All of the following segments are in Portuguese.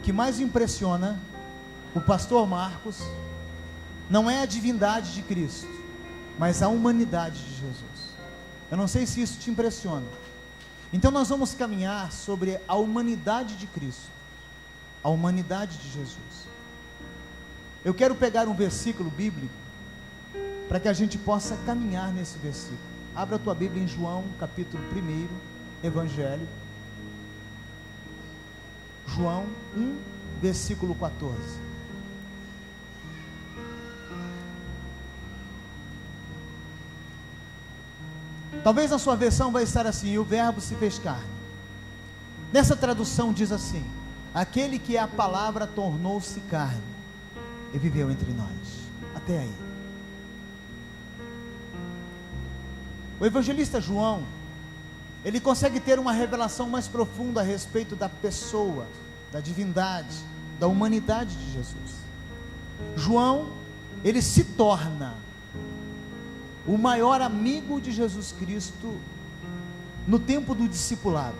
que mais impressiona o pastor Marcos não é a divindade de Cristo, mas a humanidade de Jesus. Eu não sei se isso te impressiona. Então nós vamos caminhar sobre a humanidade de Cristo, a humanidade de Jesus. Eu quero pegar um versículo bíblico para que a gente possa caminhar nesse versículo. Abra a tua Bíblia em João, capítulo 1, Evangelho. João 1, versículo 14. Talvez a sua versão vai estar assim: e o verbo se fez carne. Nessa tradução diz assim: aquele que é a palavra tornou-se carne e viveu entre nós. Até aí. O evangelista João, ele consegue ter uma revelação mais profunda a respeito da pessoa, da divindade, da humanidade de Jesus. João, ele se torna o maior amigo de Jesus Cristo no tempo do discipulado.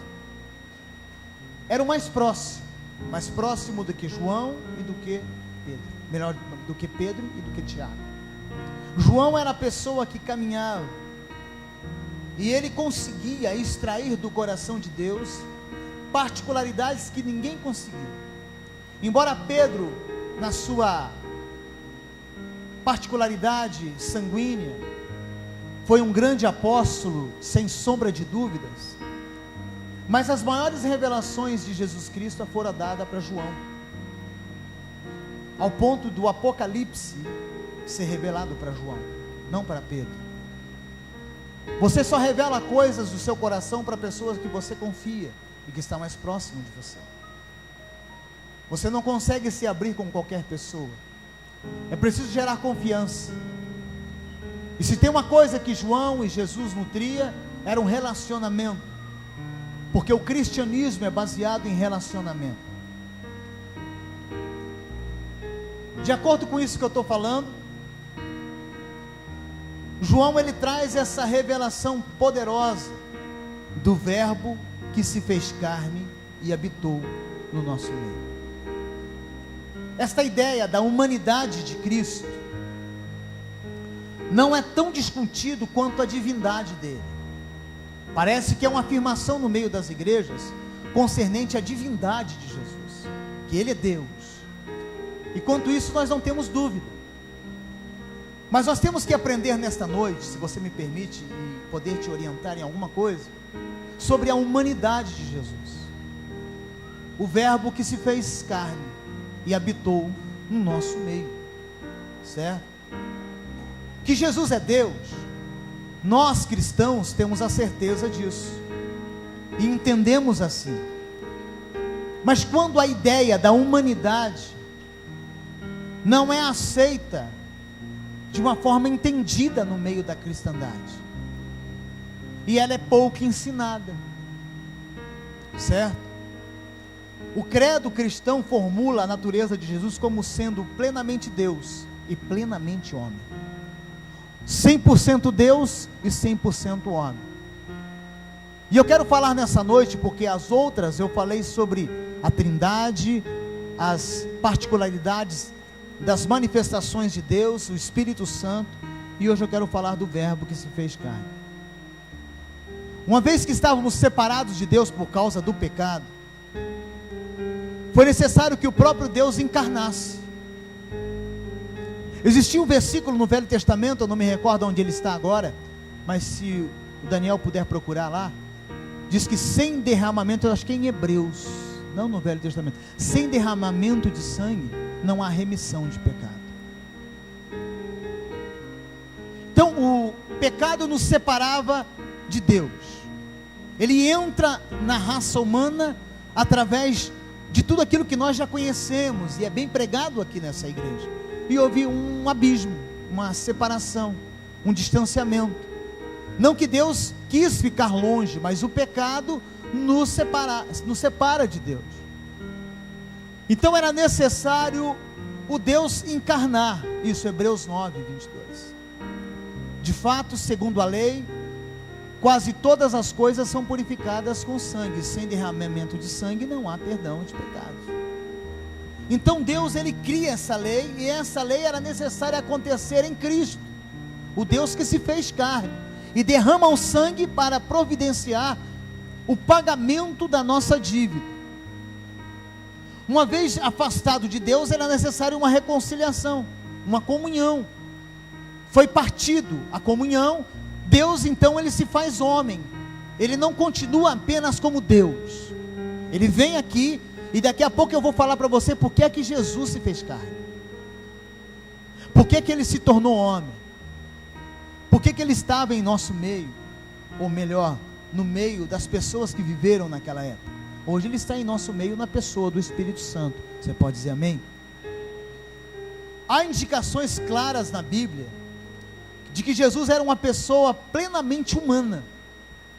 Era o mais próximo do que João e do que Pedro, melhor, do que Pedro e do que Tiago. João era a pessoa que caminhava, e ele conseguia extrair do coração de Deus particularidades que ninguém conseguiu. Embora Pedro, na sua particularidade sanguínea, foi um grande apóstolo, sem sombra de dúvidas, mas as maiores revelações de Jesus Cristo foram dadas para João, ao ponto do Apocalipse ser revelado para João, não para Pedro. Você só revela coisas do seu coração para pessoas que você confia e que está mais próximo de você. Você não consegue se abrir com qualquer pessoa. É preciso gerar confiança. E se tem uma coisa que João e Jesus nutria, era um relacionamento. Porque o cristianismo é baseado em relacionamento. De acordo com isso que eu estou falando, João, ele traz essa revelação poderosa do verbo que se fez carne e habitou no nosso meio. Esta ideia da humanidade de Cristo não é tão discutido quanto a divindade dele. Parece que é uma afirmação no meio das igrejas concernente à divindade de Jesus, que ele é Deus. E quanto isso nós não temos dúvida. Mas nós temos que aprender nesta noite, se você me permite, e poder te orientar em alguma coisa, sobre a humanidade de Jesus. O verbo que se fez carne e habitou no nosso meio. Certo? Que Jesus é Deus, nós cristãos temos a certeza disso. E entendemos assim. Mas quando a ideia da humanidade não é aceita de uma forma entendida no meio da cristandade, e ela é pouco ensinada, certo? O credo cristão formula a natureza de Jesus como sendo plenamente Deus e plenamente homem, 100% Deus e 100% homem. E eu quero falar nessa noite, porque as outras eu falei sobre a Trindade, as particularidades das manifestações de Deus, o Espírito Santo, e hoje eu quero falar do verbo que se fez carne. Uma vez que estávamos separados de Deus por causa do pecado, foi necessário que o próprio Deus encarnasse. Existia um versículo no Velho Testamento, eu não me recordo onde ele está agora, mas se o Daniel puder procurar lá, diz que sem derramamento, eu acho que é em Hebreus, não no Velho Testamento, sem derramamento de sangue não há remissão de pecado. Então o pecado nos separava de Deus. Ele entra na raça humana através de tudo aquilo que nós já conhecemos, e é bem pregado aqui nessa igreja. E houve um abismo, uma separação, um distanciamento. Não que Deus quis ficar longe, mas o pecado nos separa de Deus. Então era necessário o Deus encarnar. Isso, Hebreus 9, 22. De fato, segundo a lei, quase todas as coisas são purificadas com sangue. Sem derramamento de sangue não há perdão de pecados. Então Deus, ele cria essa lei, e essa lei era necessária acontecer em Cristo, o Deus que se fez carne, e derrama o sangue para providenciar o pagamento da nossa dívida. Uma vez afastado de Deus, era necessário uma reconciliação, uma comunhão. Foi partido a comunhão, Deus então ele se faz homem, ele não continua apenas como Deus, ele vem aqui, e daqui a pouco eu vou falar para você por que é que Jesus se fez carne, por que é que ele se tornou homem, por que é que ele estava em nosso meio, ou melhor, no meio das pessoas que viveram naquela época. Hoje ele está em nosso meio na pessoa do Espírito Santo. Você pode dizer amém? Há indicações claras na Bíblia de que Jesus era uma pessoa plenamente humana,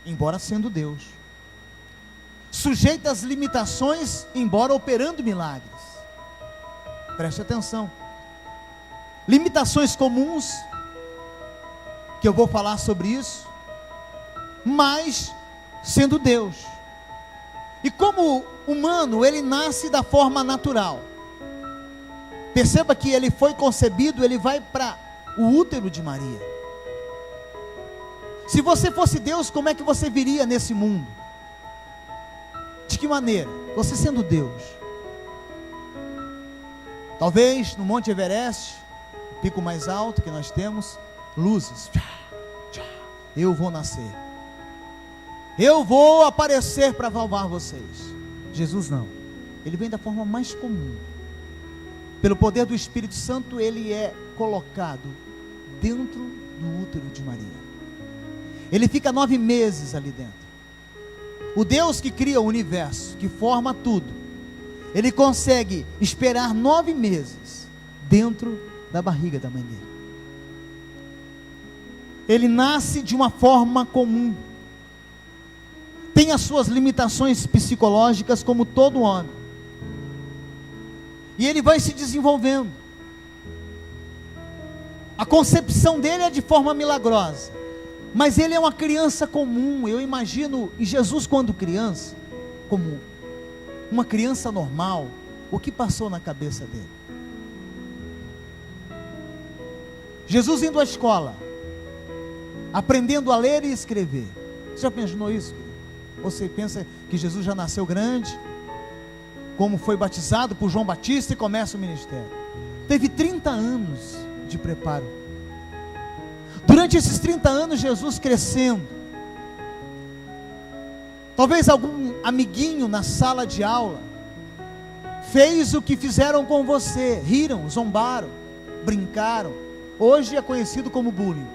embora sendo Deus, sujeita às limitações, embora operando milagres. Preste atenção. Limitações comuns, que eu vou falar sobre isso, mas sendo Deus. E como humano, ele nasce da forma natural. Perceba que ele foi concebido, ele vai para o útero de Maria. Se você fosse Deus, como é que você viria nesse mundo? De que maneira? Você sendo Deus. Talvez no Monte Everest, o pico mais alto que nós temos, luzes. Eu vou nascer. Eu vou aparecer para salvar vocês. Jesus não. Ele vem da forma mais comum. Pelo poder do Espírito Santo, ele é colocado dentro do útero de Maria. Ele fica 9 meses ali dentro. O Deus que cria o universo, que forma tudo, ele consegue esperar 9 meses dentro da barriga da mãe dele. Ele nasce de uma forma comum. Tem as suas limitações psicológicas como todo homem. E ele vai se desenvolvendo. A concepção dele é de forma milagrosa. Mas ele é uma criança comum. Eu imagino em Jesus quando criança, como uma criança normal, o que passou na cabeça dele? Jesus indo à escola, aprendendo a ler e escrever. Você já imaginou isso? Você pensa que Jesus já nasceu grande, como foi batizado por João Batista e começa o ministério. Teve 30 anos de preparo. Durante esses 30 anos, Jesus crescendo. Talvez algum amiguinho na sala de aula fez o que fizeram com você, riram, zombaram, brincaram. Hoje é conhecido como bullying.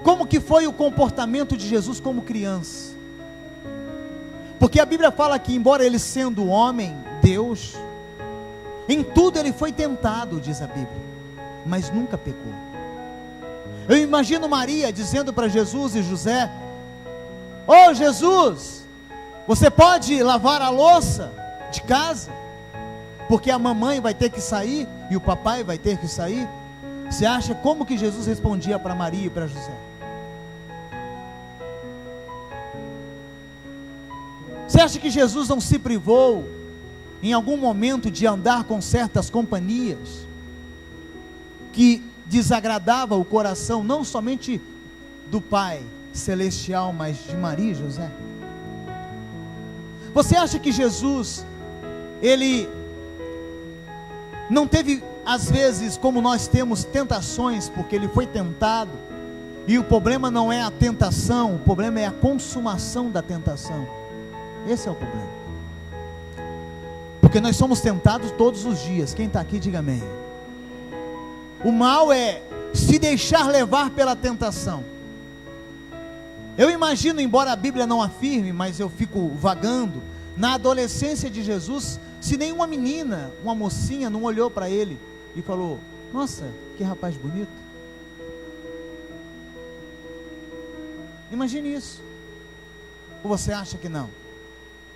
Como que foi o comportamento de Jesus como criança? Porque a Bíblia fala que, embora ele sendo homem, Deus, em tudo ele foi tentado, diz a Bíblia, mas nunca pecou. Eu imagino Maria dizendo para Jesus e José: "Ô Jesus, você pode lavar a louça de casa? Porque a mamãe vai ter que sair e o papai vai ter que sair." Você acha como que Jesus respondia para Maria e para José? Você acha que Jesus não se privou em algum momento de andar com certas companhias que desagradava o coração não somente do Pai Celestial, mas de Maria e José? Você acha que Jesus, ele não teve, às vezes, como nós temos tentações, porque ele foi tentado, e o problema não é a tentação, o problema é a consumação da tentação. Esse é o problema. Porque nós somos tentados todos os dias. Quem está aqui, diga amém. O mal é se deixar levar pela tentação. Eu imagino, embora a Bíblia não afirme, mas eu fico vagando, na adolescência de Jesus, se nenhuma menina, uma mocinha não olhou para ele e falou: "Nossa, que rapaz bonito." Imagine isso. Ou você acha que não?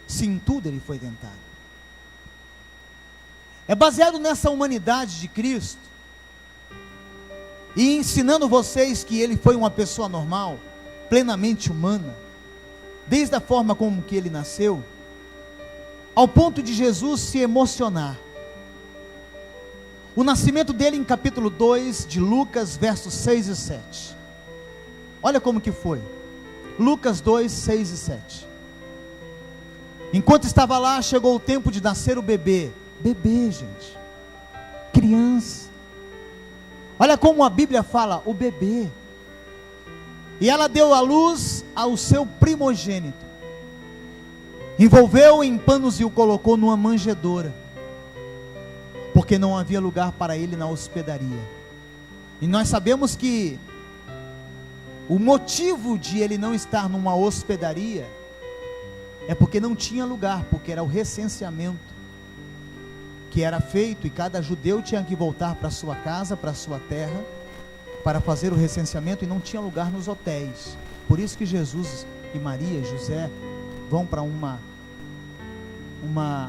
Se em tudo ele foi tentado. É baseado nessa humanidade de Cristo, e ensinando vocês que ele foi uma pessoa normal, plenamente humana, desde a forma como que ele nasceu, ao ponto de Jesus se emocionar. O nascimento dele em capítulo 2 de Lucas, versos 6 e 7. Olha como que foi. Lucas 2, 6 e 7. Enquanto estava lá, chegou o tempo de nascer o bebê. Bebê, gente. Criança. Olha como a Bíblia fala, o bebê. E ela deu à luz ao seu primogênito. Envolveu-o em panos e o colocou numa manjedoura, porque não havia lugar para ele na hospedaria. E nós sabemos que o motivo de ele não estar numa hospedaria é porque não tinha lugar, porque era o recenseamento que era feito e cada judeu tinha que voltar para sua casa, para sua terra, para fazer o recenseamento, e não tinha lugar nos hotéis. Por isso que Jesus e Maria, José, vão para uma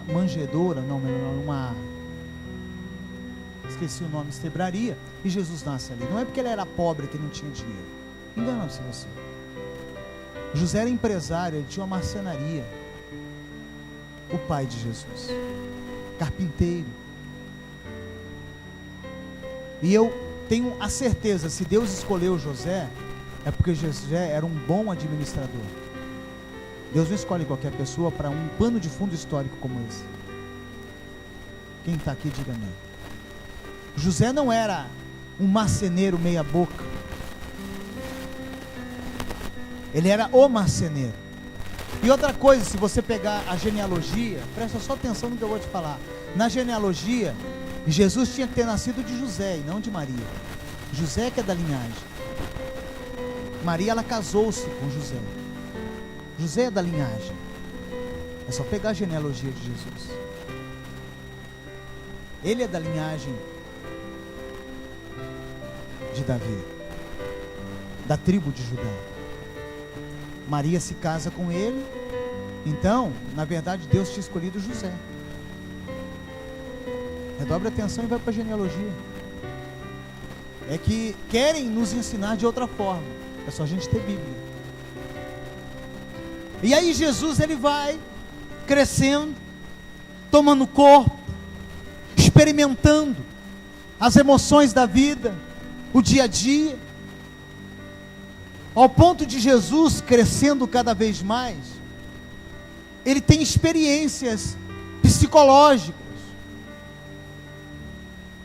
manjedoura, esqueci o nome, estebraria, e Jesus nasce ali. Não é porque ele era pobre que não tinha dinheiro. Engana-se você. José era empresário, ele tinha uma marcenaria. O pai de Jesus, carpinteiro. E eu tenho a certeza, se Deus escolheu José, é porque José era um bom administrador. Deus não escolhe qualquer pessoa para um pano de fundo histórico como esse. Quem está aqui, diga amém. José não era um marceneiro meia boca. Ele era o marceneiro. E outra coisa, se você pegar a genealogia, presta só atenção no que eu vou te falar. Na genealogia, Jesus tinha que ter nascido de José e não de Maria. José que é da linhagem. Maria, ela casou-se com José. José é da linhagem. É só pegar a genealogia de Jesus. Ele é da linhagem de Davi, da tribo de Judá. Maria se casa com ele. Então, na verdade, Deus tinha escolhido José. Redobre a atenção e vai para a genealogia. É que querem nos ensinar de outra forma. É só a gente ter Bíblia. E aí Jesus, ele vai crescendo, tomando corpo, experimentando as emoções da vida, o dia a dia, ao ponto de Jesus crescendo cada vez mais, ele tem experiências psicológicas.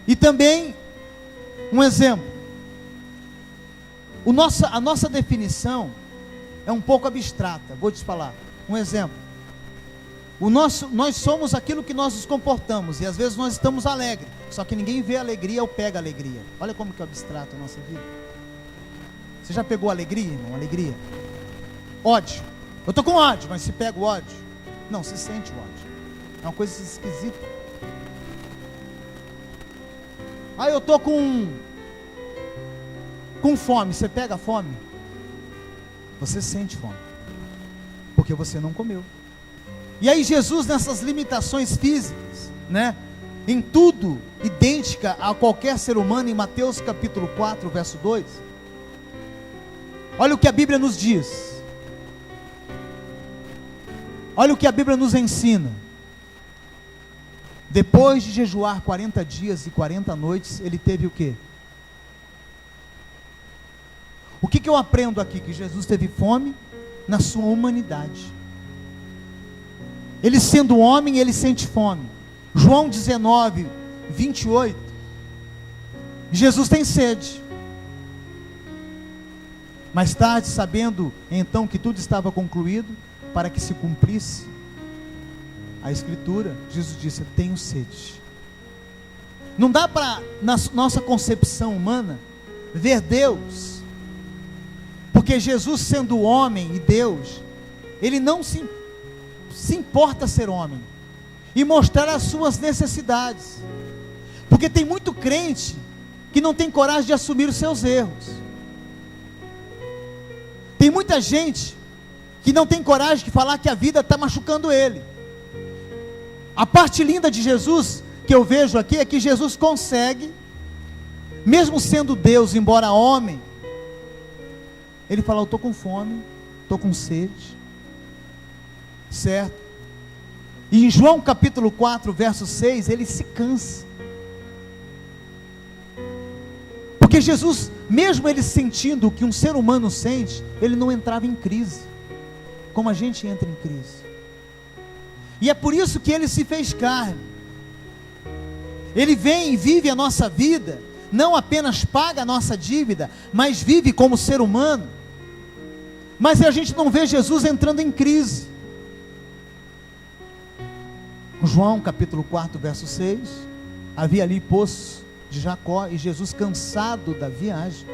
E também, um exemplo, a nossa definição é um pouco abstrata. Vou te falar, um exemplo. Nós somos aquilo que nós nos comportamos, e às vezes nós estamos alegres, só que ninguém vê a alegria ou pega a alegria. Olha como que é abstrato a nossa vida. Você já pegou alegria, irmão? Alegria? Ódio. Eu estou com ódio, mas se pega o ódio? Não, se sente o ódio. É uma coisa esquisita. Ah, eu estou com fome. Você pega a fome? Você sente fome, porque você não comeu. E aí Jesus, nessas limitações físicas, né, em tudo idêntica a qualquer ser humano, em Mateus capítulo 4, verso 2, olha o que a Bíblia nos diz. Olha o que a Bíblia nos ensina. Depois de jejuar 40 dias e 40 noites, ele teve o quê? O que eu aprendo aqui? Que Jesus teve fome na sua humanidade. Ele sendo homem, ele sente fome. João 19, 28. Jesus tem sede. Mais tarde, sabendo então que tudo estava concluído, para que se cumprisse a Escritura, Jesus disse: eu tenho sede. Não dá para, na nossa concepção humana, ver Deus, porque Jesus, sendo homem e Deus, ele não se importa ser homem e mostrar as suas necessidades, porque tem muito crente que não tem coragem de assumir os seus erros. Tem muita gente que não tem coragem de falar que a vida está machucando ele. A parte linda de Jesus que eu vejo aqui é que Jesus consegue, mesmo sendo Deus, embora homem, ele fala: eu estou com fome, estou com sede, certo? E em João capítulo 4, verso 6, ele se cansa. Porque Jesus, mesmo ele sentindo o que um ser humano sente, ele não entrava em crise, como a gente entra em crise. E é por isso que ele se fez carne. Ele vem e vive a nossa vida, não apenas paga a nossa dívida, mas vive como ser humano. Mas a gente não vê Jesus entrando em crise. João capítulo 4, verso 6, havia ali poço de Jacó, e Jesus, cansado da viagem,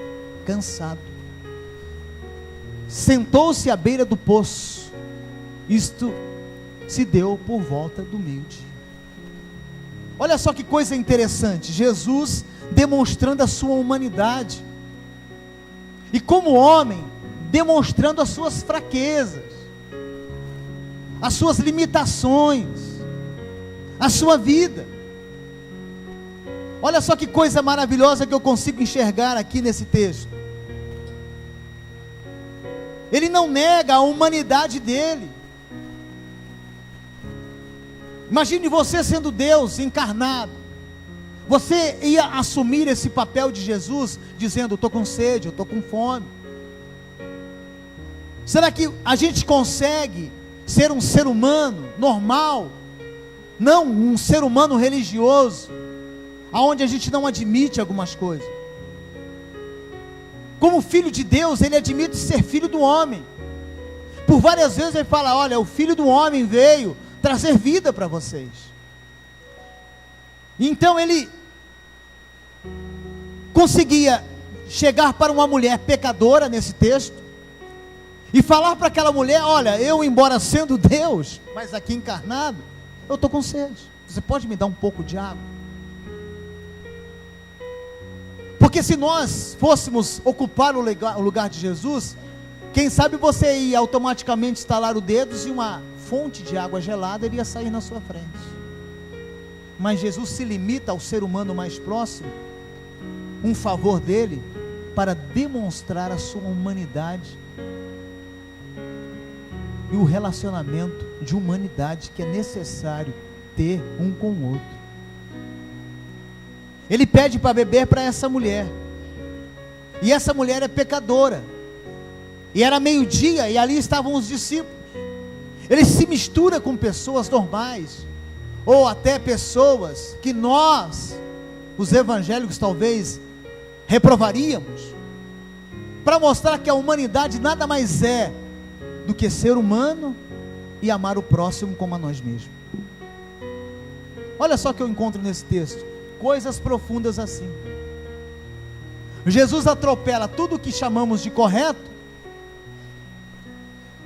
sentou-se à beira do poço. Isto se deu por volta do meio-dia. Olha só que coisa interessante, Jesus demonstrando a sua humanidade, e como homem, demonstrando as suas fraquezas, as suas limitações, a sua vida. Olha só que coisa maravilhosa que eu consigo enxergar aqui nesse texto. Ele não nega a humanidade dele. Imagine você sendo Deus encarnado. Você ia assumir esse papel de Jesus, dizendo: eu estou com sede, eu estou com fome. Será que a gente consegue ser um ser humano normal, não um ser humano religioso, aonde a gente não admite algumas coisas? Como filho de Deus, ele admite ser filho do homem. Por várias vezes ele fala: olha, o filho do homem veio trazer vida para vocês. Então ele conseguia chegar para uma mulher pecadora nesse texto e falar para aquela mulher: olha, eu, embora sendo Deus, mas aqui encarnado, eu estou com sede, você pode me dar um pouco de água? Porque se nós fôssemos ocupar o lugar de Jesus, quem sabe você ia automaticamente estalar os dedos e uma fonte de água gelada iria sair na sua frente. Mas Jesus se limita ao ser humano mais próximo, um favor dele, para demonstrar a sua humanidade e o relacionamento de humanidade que é necessário ter um com o outro. Ele pede para beber para essa mulher, e essa mulher é pecadora, e era meio-dia, e ali estavam os discípulos. Ele se mistura com pessoas normais, ou até pessoas que nós, os evangélicos, talvez reprovaríamos, para mostrar que a humanidade nada mais é do que ser humano e amar o próximo como a nós mesmos. Olha só o que eu encontro nesse texto, coisas profundas assim. Jesus atropela tudo o que chamamos de correto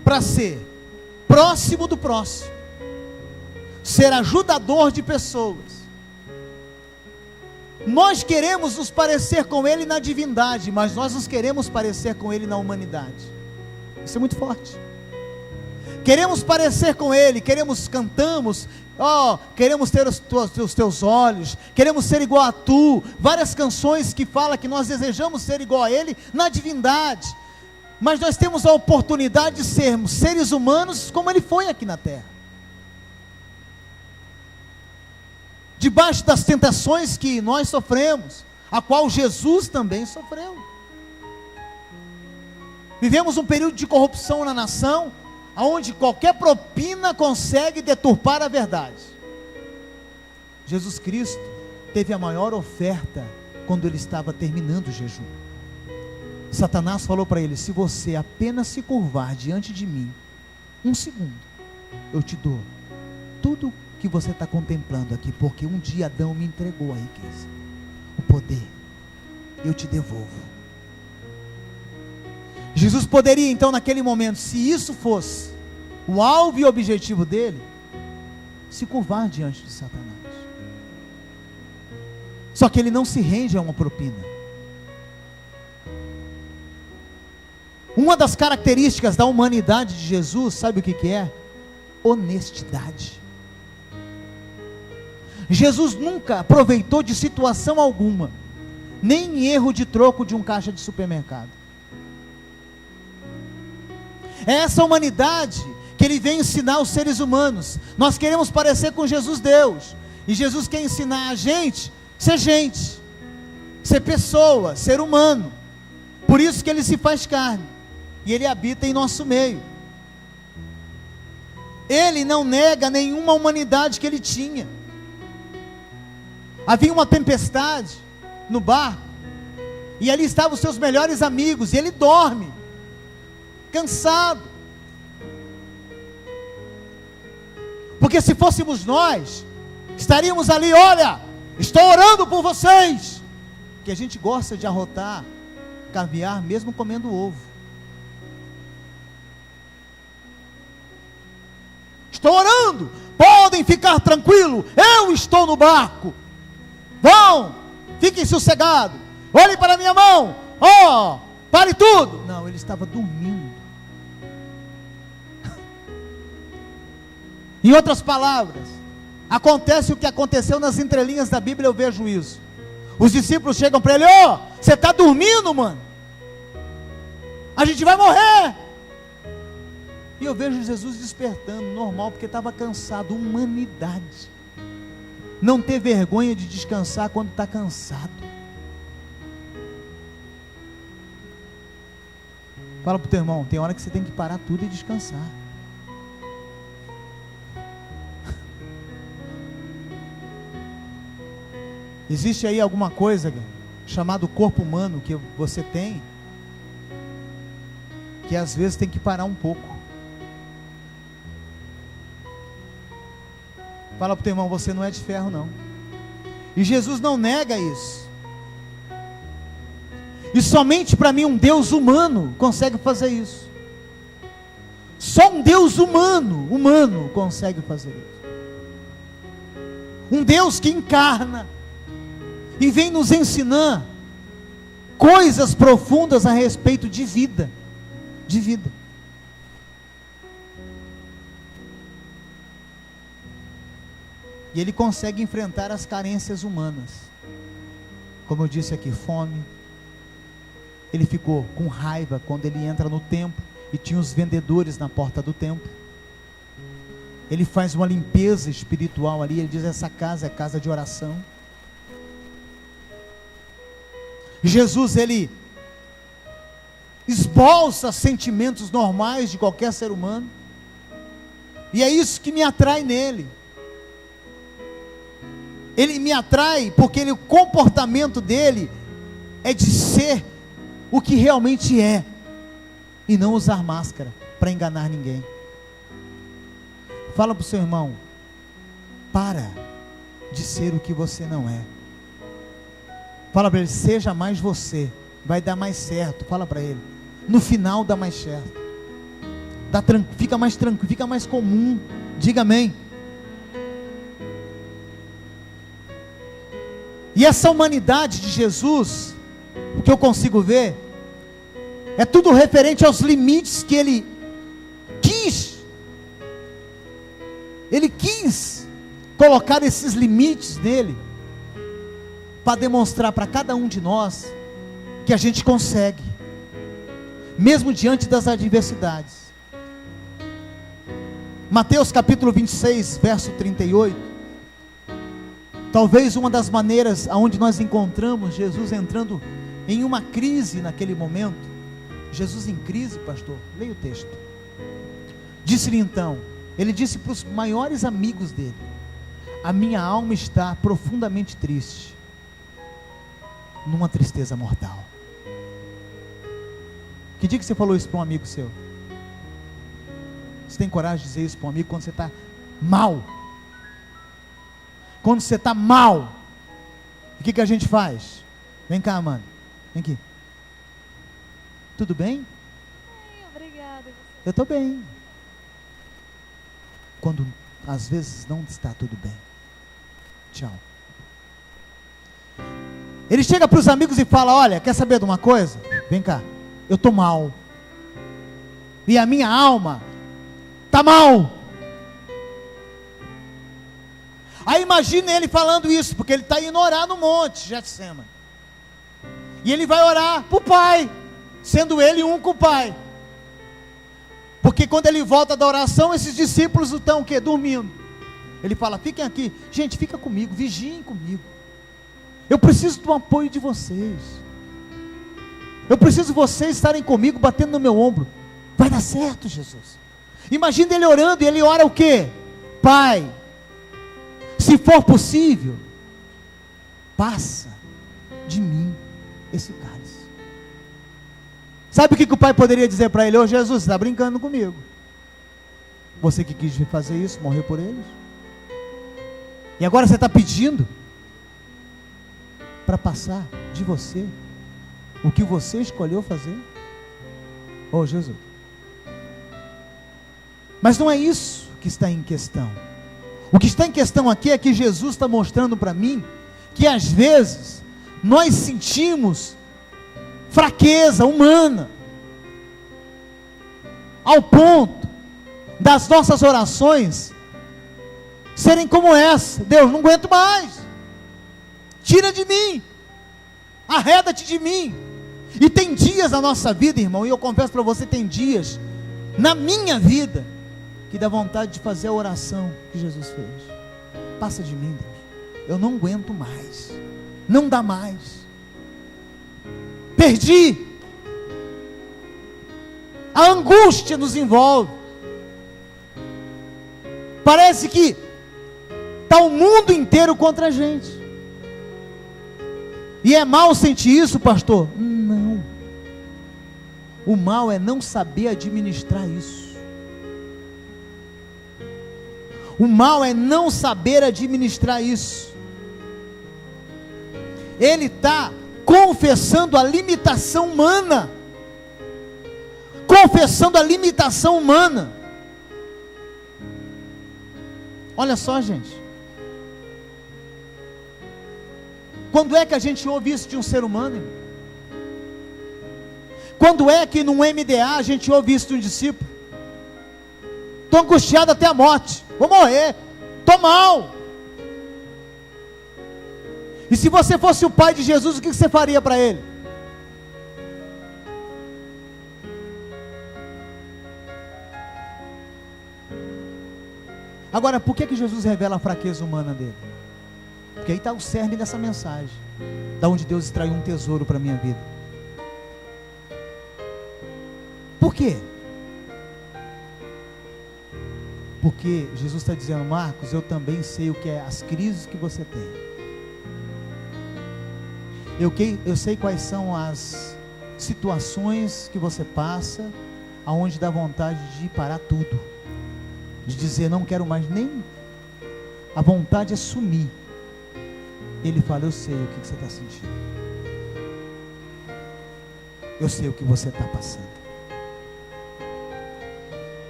para ser próximo do próximo, ser ajudador de pessoas. Nós queremos nos parecer com Ele na divindade, mas nós nos queremos parecer com Ele na humanidade. Isso é muito forte. Queremos parecer com Ele, cantamos, queremos ter os teus olhos, queremos ser igual a tu, várias canções que falam que nós desejamos ser igual a Ele na divindade, mas nós temos a oportunidade de sermos seres humanos como Ele foi aqui na terra, debaixo das tentações que nós sofremos, a qual Jesus também sofreu. Vivemos um período de corrupção na nação, onde qualquer propina consegue deturpar a verdade. Jesus Cristo teve a maior oferta quando ele estava terminando o jejum. Satanás falou para ele: se você apenas se curvar diante de mim, 1 segundo, eu te dou tudo que você está contemplando aqui, porque um dia Adão me entregou a riqueza, o poder, eu te devolvo. Jesus poderia então naquele momento, se isso fosse o alvo e objetivo dele, se curvar diante de Satanás. Só que ele não se rende a uma propina. Uma das características da humanidade de Jesus, sabe o que é? Honestidade. Jesus nunca aproveitou de situação alguma, nem erro de troco de um caixa de supermercado. É essa humanidade que Ele vem ensinar os seres humanos. Nós queremos parecer com Jesus Deus, e Jesus quer ensinar a gente, ser pessoa, ser humano. Por isso que Ele se faz carne, e Ele habita em nosso meio. Ele não nega nenhuma humanidade que Ele tinha. Havia uma tempestade no barco, e ali estavam os seus melhores amigos, e Ele dorme, cansado. Porque se fôssemos nós, estaríamos ali, olha, estou orando por vocês. Que a gente gosta de arrotar caviar mesmo comendo ovo. Estou orando, podem ficar tranquilos, eu estou no barco. Vão, fiquem sossegados, olhem para a minha mão, pare tudo. Não, ele estava dormindo. Em outras palavras, acontece o que aconteceu nas entrelinhas da Bíblia, eu vejo isso. Os discípulos chegam para ele, você está dormindo, mano? A gente vai morrer. E eu vejo Jesus despertando, normal, porque estava cansado. Humanidade. Não ter vergonha de descansar quando está cansado. Fala para o teu irmão, tem hora que você tem que parar tudo e descansar. Existe aí alguma coisa chamado corpo humano que você tem, que às vezes tem que parar um pouco. Fala para o teu irmão, você não é de ferro não. E Jesus não nega isso. E somente para mim um Deus humano consegue fazer isso. Só um Deus humano consegue fazer isso. Um Deus que encarna e vem nos ensinar coisas profundas a respeito de vida. De vida. E Ele consegue enfrentar as carências humanas. Como eu disse aqui, fome. Ele ficou com raiva quando ele entra no templo e tinha os vendedores na porta do templo. Ele faz uma limpeza espiritual ali. Ele diz, essa casa é casa de oração. Jesus, ele esboça sentimentos normais de qualquer ser humano, e é isso que me atrai nele. Ele me atrai porque o comportamento dele é de ser o que realmente é, e não usar máscara para enganar ninguém. Fala para o seu irmão, para de ser o que você não é. Fala para ele, seja mais você, vai dar mais certo. Fala para ele, no final dá mais certo, fica mais tranquilo, fica mais comum. Diga amém. E essa humanidade de Jesus, o que eu consigo ver, é tudo referente aos limites que ele quis. Ele quis colocar esses limites nele, para demonstrar para cada um de nós, que a gente consegue, mesmo diante das adversidades. Mateus capítulo 26, verso 38, talvez uma das maneiras aonde nós encontramos Jesus entrando em uma crise naquele momento. Jesus em crise, pastor, leia o texto. Disse-lhe então, ele disse para os maiores amigos dele, a minha alma está profundamente triste, numa tristeza mortal. Que dia que você falou isso para um amigo seu? Você tem coragem de dizer isso para um amigo quando você está mal? Quando você está mal, o que a gente faz? Vem cá, mano, vem aqui. Tudo bem? Bem, obrigada. Eu estou bem. Quando às vezes não está tudo bem, tchau. Ele chega para os amigos e fala, olha, quer saber de uma coisa? Vem cá, eu estou mal, e a minha alma está mal. Aí imagine ele falando isso, porque ele está indo orar no monte Getsemane, e ele vai orar para o Pai, sendo ele um com o Pai. Porque quando ele volta da oração, esses discípulos estão o quê? Dormindo. Ele fala: fiquem aqui, gente, fica comigo, vigiem comigo. Eu preciso do apoio de vocês. Eu preciso vocês estarem comigo, batendo no meu ombro. Vai dar certo, Jesus. Imagina ele orando, e ele ora o quê? Pai, se for possível, passa de mim esse cálice. Sabe o que o pai poderia dizer para ele? Ô Jesus, você está brincando comigo. Você que quis fazer isso, morreu por eles. E agora você está pedindo para passar de você o que você escolheu fazer? Ô Jesus. Mas não é isso que está em questão. O que está em questão aqui é que Jesus está mostrando para mim que às vezes nós sentimos fraqueza humana, ao ponto das nossas orações serem como essa: Deus, não aguento mais, tira de mim, arreda-te de mim. E tem dias na nossa vida, irmão, e eu confesso para você, tem dias na minha vida que dá vontade de fazer a oração que Jesus fez: passa de mim, Deus, eu não aguento mais, não dá mais, perdi. A angústia nos envolve, parece que está o mundo inteiro contra a gente. E é mal sentir isso, pastor? Não, o mal é não saber administrar isso. O mal é não saber administrar isso. Ele está confessando a limitação humana. Confessando a limitação humana. Olha só, gente. Quando é que a gente ouve isso de um ser humano, irmão? Quando é que num MDA a gente ouve isso de um discípulo? Estou angustiado até a morte, vou morrer, estou mal. E se você fosse o pai de Jesus, o que você faria para ele? Agora, por que Jesus revela a fraqueza humana dele? Porque aí está o cerne dessa mensagem, da onde Deus extraiu um tesouro para a minha vida. Por quê? Porque Jesus está dizendo: Marcos, eu também sei o que é as crises que você tem. Eu sei quais são as situações que você passa, aonde dá vontade de parar tudo, de dizer não quero mais, nem a vontade é sumir. Ele fala: eu sei o que você está sentindo, eu sei o que você está passando.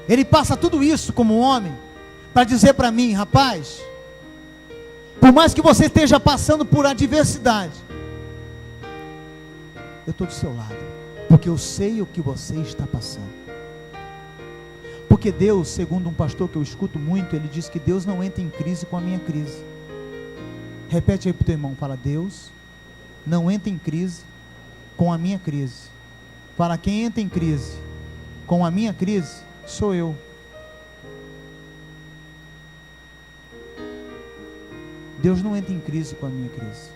Ele passa tudo isso como homem para dizer para mim: rapaz, por mais que você esteja passando por adversidade, eu estou do seu lado, porque eu sei o que você está passando. Porque Deus, segundo um pastor que eu escuto muito, ele diz que Deus não entra em crise com a minha crise. Repete aí para o teu irmão, fala: Deus não entra em crise com a minha crise. Fala: quem entra em crise com a minha crise sou eu. Deus não entra em crise com a minha crise.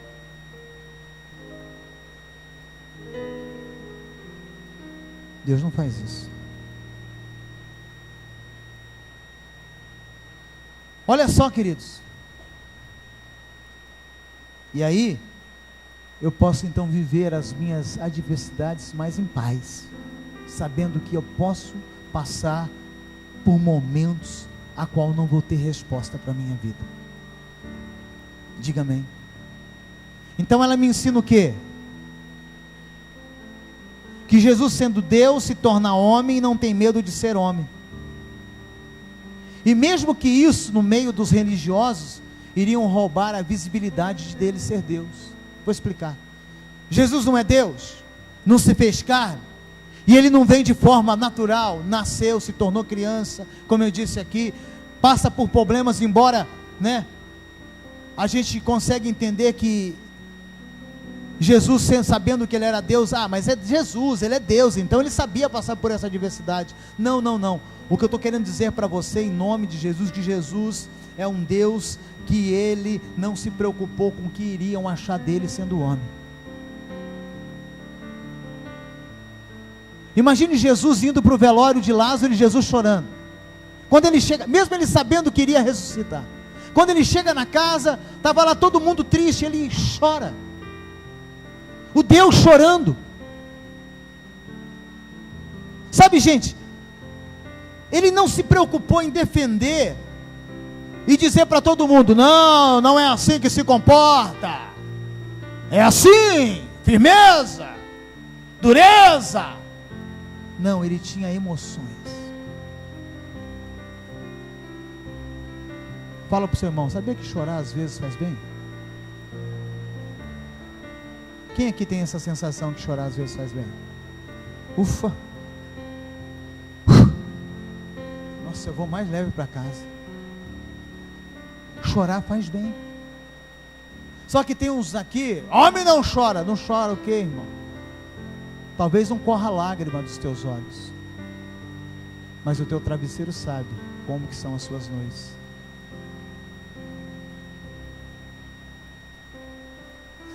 Deus não faz isso. Olha só, queridos. E aí, eu posso então viver as minhas adversidades mais em paz, sabendo que eu posso passar por momentos a qual não vou ter resposta para a minha vida. Diga amém. Então ela me ensina o quê? Que Jesus, sendo Deus, se torna homem e não tem medo de ser homem. E mesmo que isso, no meio dos religiosos, iriam roubar a visibilidade dele ser Deus. Vou explicar. Jesus não é Deus, não se fez carne, e ele não vem de forma natural, nasceu, se tornou criança, como eu disse aqui, passa por problemas, embora, a gente consegue entender que Jesus, sabendo que ele era Deus, mas é Jesus, ele é Deus, então ele sabia passar por essa adversidade. Não, não, não. O que eu estou querendo dizer para você, em nome de Jesus, que Jesus é um Deus que ele não se preocupou com o que iriam achar dele sendo homem. Imagine Jesus indo para o velório de Lázaro e Jesus chorando. Quando ele chega, mesmo ele sabendo que iria ressuscitar, quando ele chega na casa, estava lá todo mundo triste, ele chora. O Deus chorando. Sabe, gente, ele não se preocupou em defender e dizer para todo mundo: não, não é assim que se comporta, é assim, firmeza, dureza. Não, ele tinha emoções. Fala para o seu irmão: sabia que chorar às vezes faz bem? Quem aqui tem essa sensação que chorar às vezes faz bem? Ufa! Nossa, eu vou mais leve para casa. Chorar faz bem. Só que tem uns aqui: homem não chora. Não chora o quê, irmão? Talvez não corra lágrima dos teus olhos, mas o teu travesseiro sabe como que são as suas noites.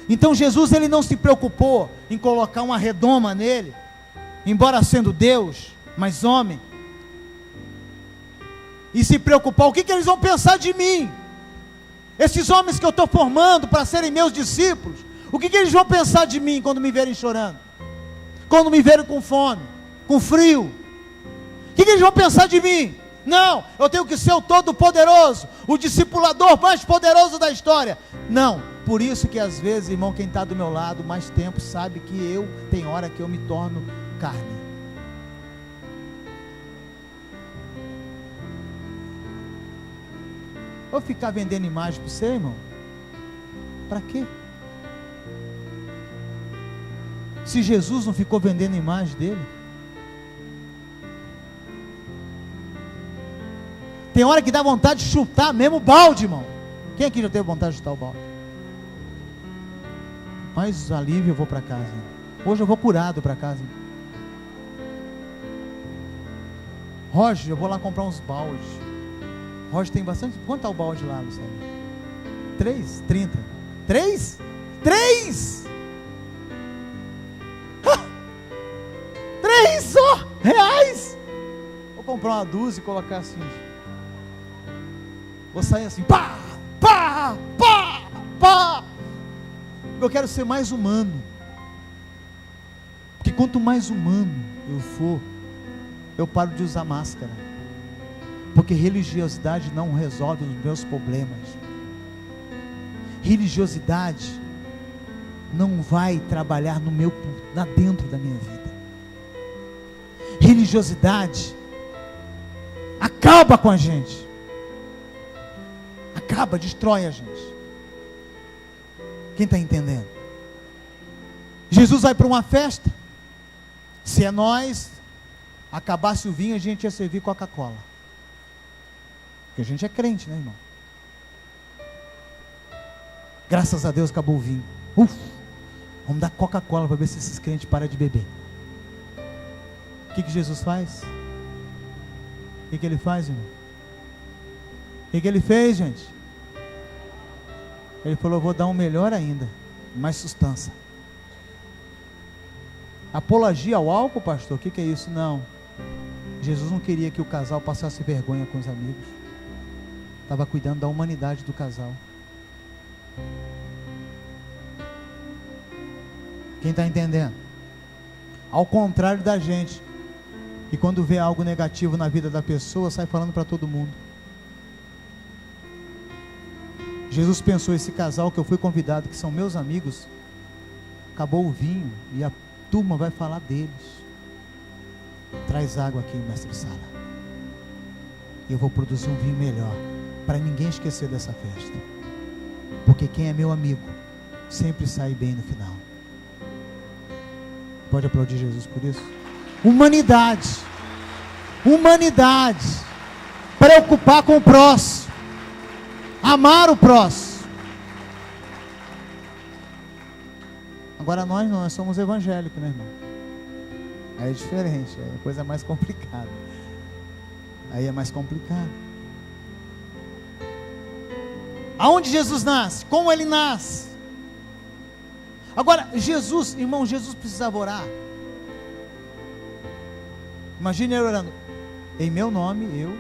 Então Jesus, ele não se preocupou em colocar uma redoma nele, embora sendo Deus, mas homem, e se preocupar: o que eles vão pensar de mim? Esses homens que eu estou formando para serem meus discípulos, o que eles vão pensar de mim quando me verem chorando? Quando me verem com fome, com frio? O que eles vão pensar de mim? Não, eu tenho que ser o Todo-Poderoso, o discipulador mais poderoso da história. Não. Por isso que às vezes, irmão, quem está do meu lado mais tempo sabe que tem hora que eu me torno carne. Vou ficar vendendo imagem para você, irmão? Para quê? Se Jesus não ficou vendendo imagem dele. Tem hora que dá vontade de chutar mesmo o balde, irmão. Quem aqui já teve vontade de chutar o balde? Mas alívio, eu vou para casa. Hoje eu vou curado para casa. Roger, eu vou lá comprar uns baldes. Roger tem bastante. Quanto está o balde lá, Luciano? 3,30. 3? 3 só reais. Vou comprar uma dúzia e colocar assim. Vou sair assim, pá, pá, pá, pá. Eu quero ser mais humano. Porque quanto mais humano eu for, eu paro de usar máscara. Porque religiosidade não resolve os meus problemas. Religiosidade não vai trabalhar dentro da minha vida. Religiosidade acaba com a gente. Acaba, destrói a gente. Quem está entendendo? Jesus vai para uma festa. Se é nós, acabasse o vinho, a gente ia servir Coca-Cola. Porque a gente é crente, né, irmão? Graças a Deus acabou o vinho. Vamos dar Coca-Cola para ver se esses crentes param de beber. O que Jesus faz? O que ele faz, irmão? O que ele fez, gente? Ele falou: vou dar um melhor ainda, mais sustância. Apologia ao álcool, pastor? O que é isso? Não. Jesus não queria que o casal passasse vergonha com os amigos. Estava cuidando da humanidade do casal. Quem está entendendo? Ao contrário da gente, que quando vê algo negativo na vida da pessoa, sai falando para todo mundo. Jesus pensou: esse casal que eu fui convidado, que são meus amigos, acabou o vinho e a turma vai falar deles. Traz água aqui, mestre Sala. Eu vou produzir um vinho melhor, para ninguém esquecer dessa festa. Porque quem é meu amigo, sempre sai bem no final. Pode aplaudir Jesus por isso? Humanidade. Humanidade. Preocupar com o próximo. Amar o próximo. Agora nós somos evangélicos, né, irmão? Aí é diferente, aí a coisa é mais complicada. Aí é mais complicado. Aonde Jesus nasce? Como ele nasce? Agora, Jesus, irmão, Jesus precisava orar. Imagine ele orando: em meu nome, eu.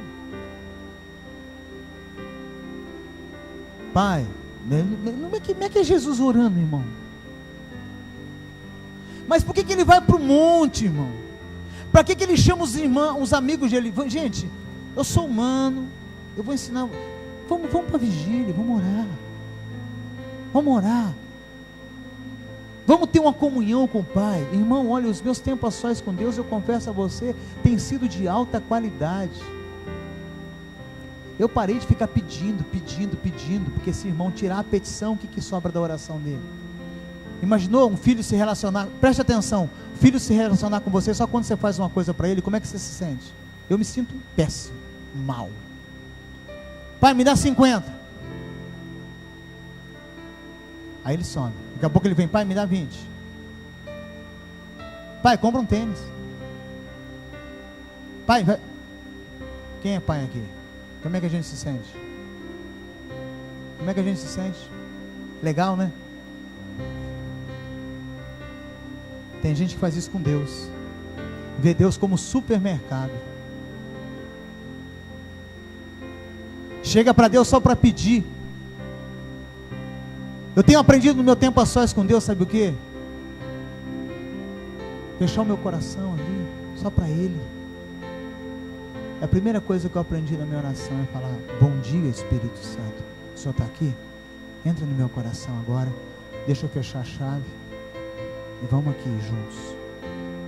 Pai, como é que é Jesus orando, irmão? Mas por que ele vai para o monte, irmão? Para que ele chama os irmãos, os amigos dele? Gente, eu sou humano, eu vou ensinar. Vamos para a vigília, vamos orar. Vamos orar. Vamos ter uma comunhão com o Pai. Irmão, olha, os meus tempos a sós com Deus, eu confesso a você, tem sido de alta qualidade. Eu parei de ficar pedindo, porque se irmão tirar a petição, o que sobra da oração dele? Imaginou um filho se relacionar, preste atenção, o filho se relacionar com você só quando você faz uma coisa para ele, como é que você se sente? Eu me sinto péssimo, mal. Pai, me dá 50. Aí ele some. Daqui a pouco ele vem: pai, me dá 20. Pai, compra um tênis. Pai, vai. Quem é pai aqui? Como é que a gente se sente? Como é que a gente se sente? Legal, né? Tem gente que faz isso com Deus. Vê Deus como supermercado. Chega para Deus só para pedir. Eu tenho aprendido no meu tempo a sós com Deus, sabe o que? Fechar o meu coração ali, só para Ele. A primeira coisa que eu aprendi na minha oração é falar: bom dia, Espírito Santo. O Senhor está aqui? Entra no meu coração agora. Deixa eu fechar a chave. E vamos aqui juntos.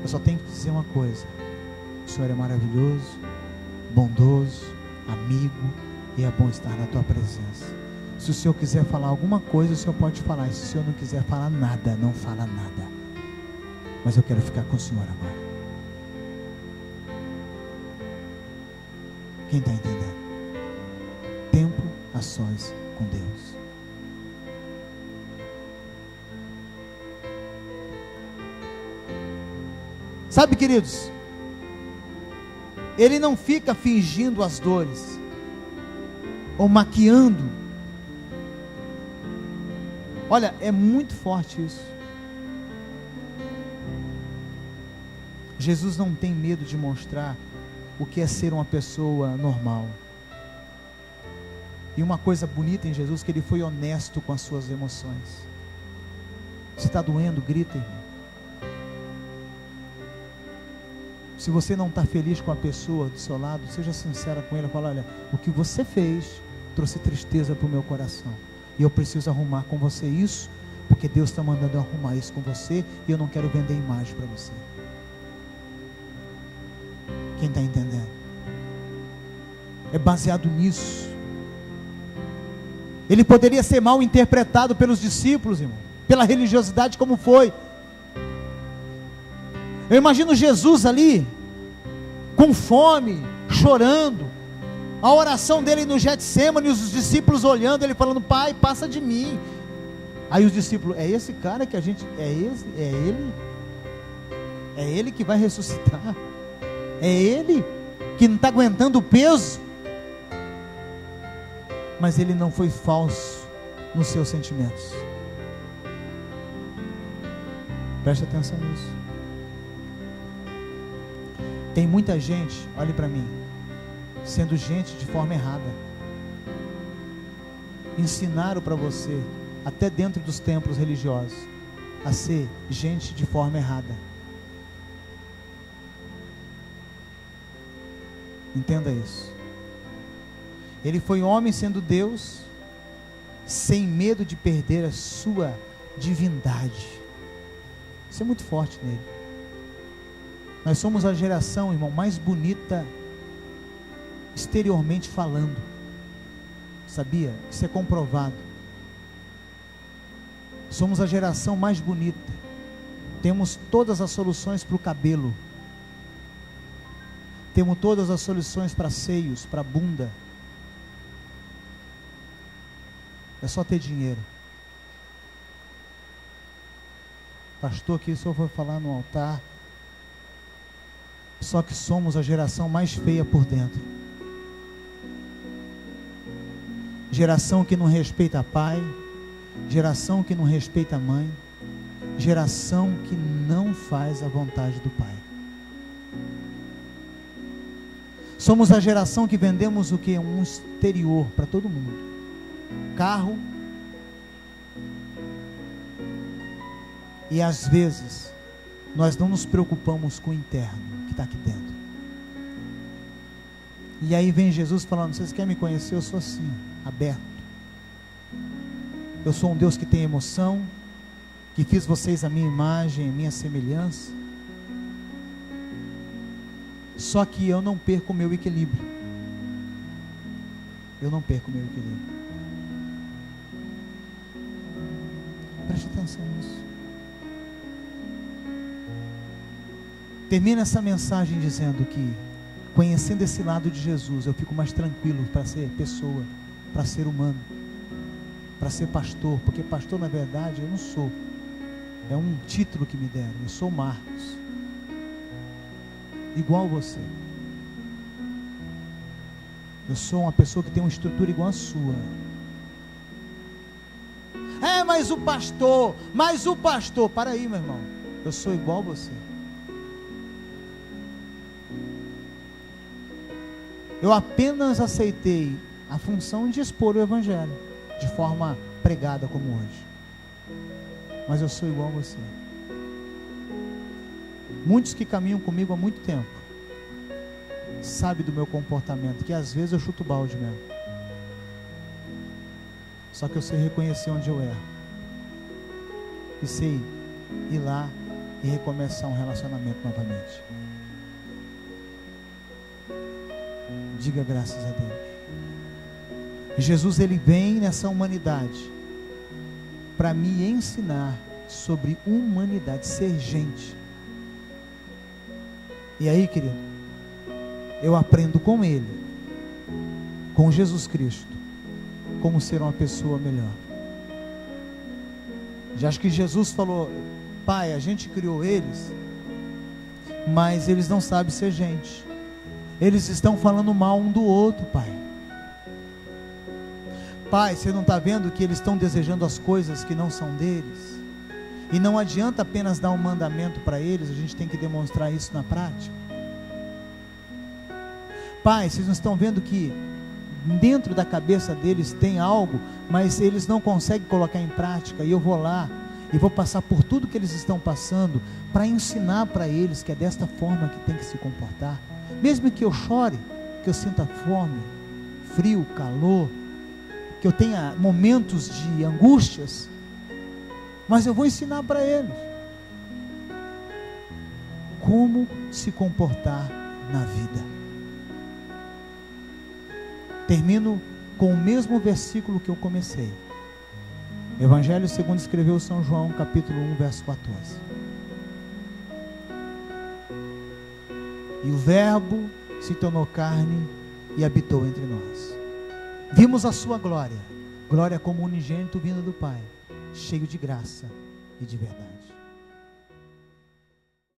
Eu só tenho que dizer uma coisa: o Senhor é maravilhoso, bondoso, amigo, e é bom estar na tua presença. Se o Senhor quiser falar alguma coisa, o Senhor pode falar. E se o Senhor não quiser falar nada, não fala nada. Mas eu quero ficar com o Senhor agora. Quem está entendendo? Tempo a sós com Deus. Sabe, queridos, Ele não fica fingindo as dores ou maquiando. Olha, é muito forte isso. Jesus não tem medo de mostrar o que é ser uma pessoa normal. E uma coisa bonita em Jesus, que Ele foi honesto com as suas emoções. Se está doendo, grita, irmão. Se você não está feliz com a pessoa do seu lado, seja sincera com ele. Fala: olha, o que você fez trouxe tristeza para o meu coração, e eu preciso arrumar com você isso, porque Deus está mandando eu arrumar isso com você, e eu não quero vender imagem para você. Quem está entendendo? É baseado nisso. Ele poderia ser mal interpretado pelos discípulos, irmão, pela religiosidade como foi. Eu imagino Jesus ali, com fome, chorando, a oração dele no Getsêmani, os discípulos olhando, ele falando: pai, passa de mim. Aí os discípulos: é esse cara que a gente, é ele que vai ressuscitar, é ele que não está aguentando o peso. Mas ele não foi falso nos seus sentimentos. Preste atenção nisso. Tem muita gente, olhe para mim, sendo gente de forma errada. Ensinaram para você, até dentro dos templos religiosos, a ser gente de forma errada. Entenda isso. Ele foi homem sendo Deus, sem medo de perder a sua divindade. Isso é muito forte nele. Nós somos a geração, irmão, mais bonita exteriormente falando. Sabia? Isso é comprovado. Somos a geração mais bonita. Temos todas as soluções para o cabelo. Temos todas as soluções para seios, para bunda. É só ter dinheiro. pastor, que o senhor foi falar no altar, só que somos a geração mais feia por dentro. Geração que não respeita pai, geração que não respeita mãe, geração que não faz a vontade do pai. Somos a geração que vendemos o que? Um exterior para todo mundo. Carro. E às vezes, nós não nos preocupamos com o interno, que está aqui dentro. E aí vem Jesus falando: vocês querem me conhecer? Eu sou assim, aberto. Eu sou um Deus que tem emoção, que fiz vocês a minha imagem, a minha semelhança. Só que eu não perco o meu equilíbrio. Eu não perco o meu equilíbrio. Preste atenção nisso. Termina essa mensagem dizendo que, conhecendo esse lado de Jesus, eu fico mais tranquilo para ser pessoa, para ser humano, para ser pastor, porque pastor na verdade eu não sou, é um título que me deram, eu sou Marcos, igual você, eu sou uma pessoa que tem uma estrutura igual a sua. Mas o pastor, para aí, meu irmão, eu sou igual a você. Eu apenas aceitei a função de expor o Evangelho, de forma pregada como hoje. Mas eu sou igual a você. Muitos que caminham comigo há muito tempo, sabem do meu comportamento, que às vezes eu chuto balde mesmo. Só que eu sei reconhecer onde eu erro. E sei ir lá e recomeçar um relacionamento novamente. Diga graças a Deus. E Jesus, ele vem nessa humanidade para me ensinar sobre humanidade, ser gente. E aí, querido, eu aprendo com ele, com Jesus Cristo, como ser uma pessoa melhor. Já acho que Jesus falou: Pai, a gente criou eles, mas eles não sabem ser gente. Eles estão falando mal um do outro, Pai. Pai, você não está vendo que eles estão desejando as coisas que não são deles? E não adianta apenas dar um mandamento para eles, a gente tem que demonstrar isso na prática. Pai, vocês não estão vendo que dentro da cabeça deles tem algo, mas eles não conseguem colocar em prática, e eu vou lá e vou passar por tudo que eles estão passando, para ensinar para eles que é desta forma que tem que se comportar. Mesmo que eu chore, que eu sinta fome, frio, calor, que eu tenha momentos de angústias, mas eu vou ensinar para eles como se comportar na vida. Termino com o mesmo versículo que eu comecei. Evangelho segundo escreveu São João, capítulo 1, verso 14. E o Verbo se tornou carne e habitou entre nós. Vimos a sua glória, glória como unigênito vindo do Pai, cheio de graça e de verdade.